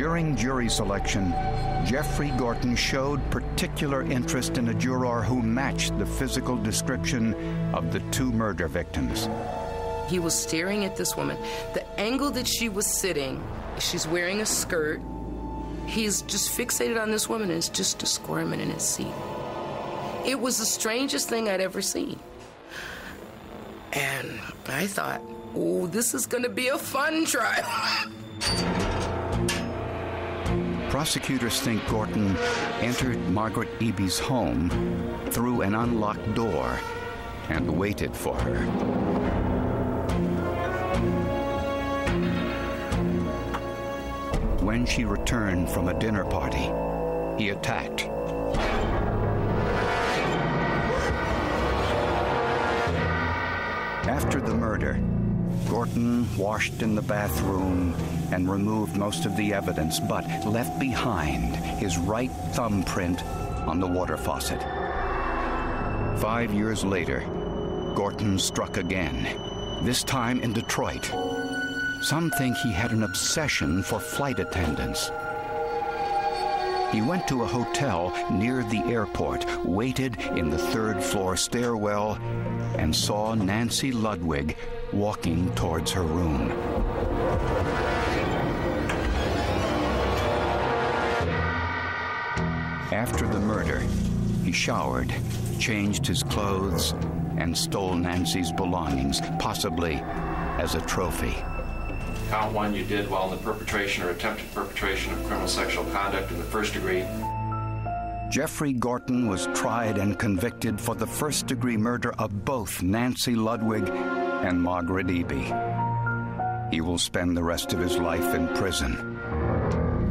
During jury selection, Jeffrey Gorton showed particular interest in a juror who matched the physical description of the two murder victims. He was staring at this woman. The angle that she was sitting, she's wearing a skirt. He's just fixated on this woman and is just squirming in his seat. It was the strangest thing I'd ever seen. And I thought, oh, this is going to be a fun trial. Prosecutors think Gorton entered Margaret Eby's home through an unlocked door and waited for her. When she returned from a dinner party, he attacked. After the murder, Gorton washed in the bathroom and removed most of the evidence, but left behind his right thumbprint on the water faucet. 5 years later, Gorton struck again, this time in Detroit. Some think he had an obsession for flight attendants. He went to a hotel near the airport, waited in the third-floor stairwell, and saw Nancy Ludwig walking towards her room. After the murder, he showered, changed his clothes, and stole Nancy's belongings, possibly as a trophy. Count one you did while in the perpetration or attempted perpetration of criminal sexual conduct in the first degree. Jeffrey Gorton was tried and convicted for the first-degree murder of both Nancy Ludwig and Margaret Eby. He will spend the rest of his life in prison.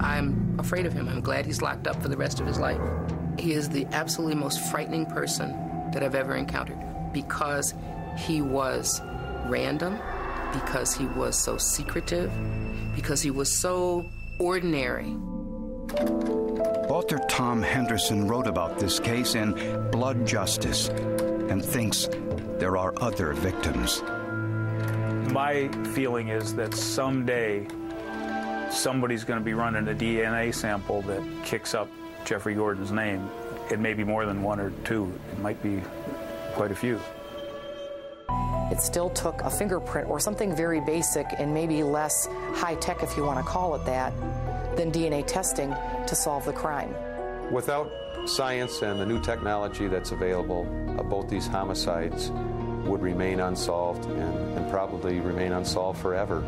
I'm afraid of him. I'm glad he's locked up for the rest of his life. He is the absolutely most frightening person that I've ever encountered because he was random, because he was so secretive, because he was so ordinary. Author Tom Henderson wrote about this case in Blood Justice and thinks there are other victims. My feeling is that someday somebody's going to be running a DNA sample that kicks up Jeffrey Gorton's name. It may be more than one or two. It might be quite a few. It still took a fingerprint or something very basic and maybe less high-tech, if you want to call it that, than DNA testing to solve the crime. Without science and the new technology that's available, both these homicides would remain unsolved and probably remain unsolved forever.